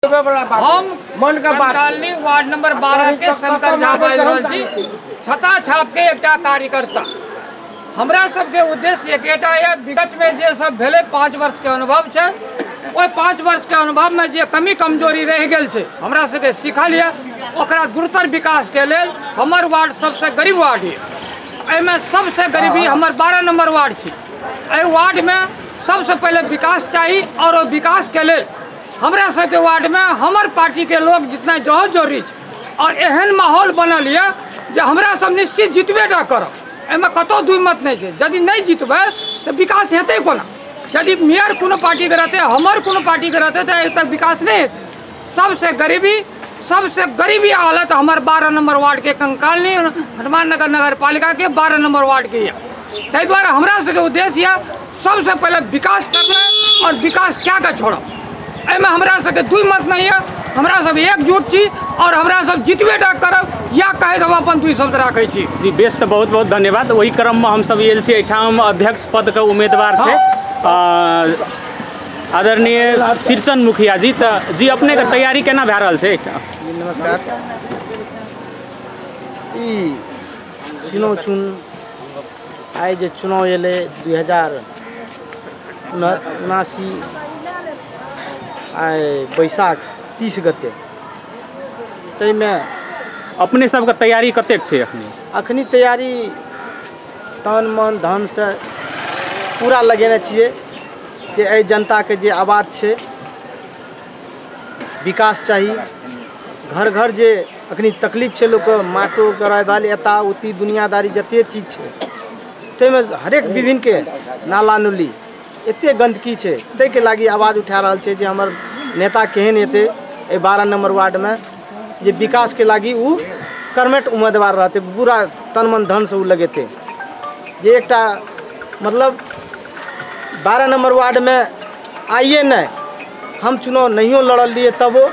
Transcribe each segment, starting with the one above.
हम मन का कॉलोनी वार्ड नंबर 12 के शंकर झा जी छता छाप के एक कार्यकर्ता। हमरा सबके उद्देश्य एकेटा है, विगत में जे सब भेले 5 वर्ष के अनुभव है, वो 5 वर्ष के अनुभव में जे कमी कमजोरी रह गल है हमरा सबके सीखल है, ओकरा द्रुतर विकास के लेल हमर वार्ड सबसे गरीब वार्ड है। एमे सबसे गरीबी हमर 12 नंबर वार्ड है। वार्ड में सबसे पहले विकास चाहिए और विकास के लेल हमरा सबके वार्ड में हमर पार्टी के लोग जितना जहर जोरी और एहन माहौल बनल है जे हमरा सब निश्चित जितबे टा करब। एमे कतो दुई मत नहीं है। यदि नहीं जितबे तो विकास हेतै कोना? यदि मेयर कोनो पार्टी के रहते, हमर कोनो पार्टी के रहते तो अभी तक विकास नहीं हेतै। सबसे गरीबी हालत हमारे 12 नंबर वार्ड के कंकालनी हनुमान नगर नगर पालिका के 12 नंबर वार्ड के है। ताहि द्वारा हमरा सबके उद्देश्य है सबसे पहले विकास करना और विकास क्या का छोड़ब। एमे हमरा सबके दुई मत नहीं है। हमरा सब एकजुट छी और हमरा सब जितबे टा करब या कहे हम अपन दुई शब्द राखै छी। जी बेस तो बहुत बहुत धन्यवाद। वही क्रम में हम सब आयल छी। एठाम अध्यक्ष पद के उम्मीदवार छे आदरणीय सिरचन मुखिया जी। तो जी अपने के तैयारी केना भए रहल छे? नमस्कार। चुन आइ जे चुनाव एले 2079 आइ बैसाख 30 गते, तै में अपने सबके तैयारी कतेक छे? अखनी तैयारी तन मन धन से पूरा लगेने छिए जे एहि जनता के जे आवाज छे विकास चाहिए। घर घर जे अखनी तकलीफ छे लोग माटो कराए वाले एता उती दुनियादारी जते चीज छे तै में हरेक विभिन्न के नाला नुली एते गंदगी छे, तै के लागी आवाज उठा रहल छे जे हमर नेता केहन हेते ए 12 नंबर वार्ड में जे विकास के लागी उ कर्मठ उम्मीदवार रहते, पूरा तन मन धन से उ लगेते। जे एकटा मतलब 12 नंबर वार्ड में आइए नहीं हम चुनाव नहीं लड़ल लिए, तब वो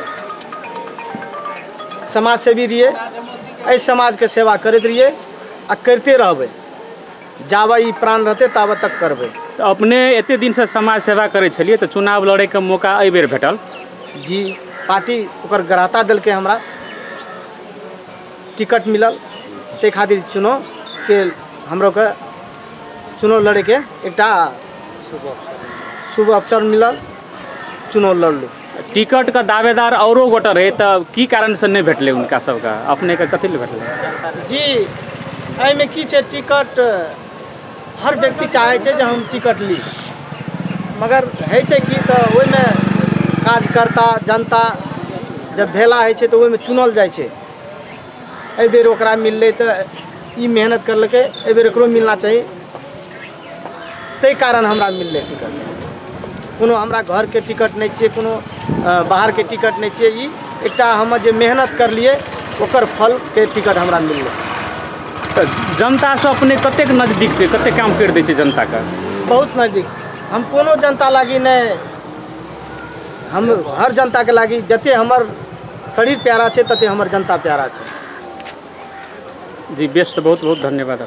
समाज सेवी रहिए, एहि समाज के सेवा करते रहिए आ करते रहबे जाबे ई प्राण रहते ताबे तक करबे। तो अपने एते दिन से समाज सेवा करे छलिए तो चुनाव लड़े के मौका एहि बेर भेटल? जी पार्टी ओकर ग्राहता दल के हमरा टिकट मिलल, ते खातिर चुनाव के हमरो के चुनाव लड़े के एकटा शुभ अवसर मिलल, चुनाव लड़लू। टिकट का दावेदार औरो गोटे रहे तो की कारण से नहीं भेटले उनका सबका? अपने के कथी ले भेटले? जी एहि में की छे, टिकट हर व्यक्ति चाहे छे जे हम टिकट ली, मगर है छे कि तो ओहि में कार्यकर्ता जनता जब भेला है छे तो ओहि में चुनल जाए छे। एहि बेर ओकरा मिलले तो ई मेहनत करलके, एहि बेर एकरो मिलना चाहिए, तै कारण हमरा मिलले टिकट। कोनो हमरा घर के टिकट नहीं चाहिए, कोनो बाहर के टिकट नहीं चाहिए, ई एकटा हम जे मेहनत कर लिए ओकर फल के टिकट हमरा मिलले। तो जनता से अपने कतेक नजदीक से कते काम कर दै छे जनता का? बहुत नजदीक। हम कोनो जनता लागी नहीं, हम हर जनता के लागी जते हमर शरीर प्यारा छे तते हमर जनता प्यारा छे। जी बेस तो बहुत बहुत धन्यवाद।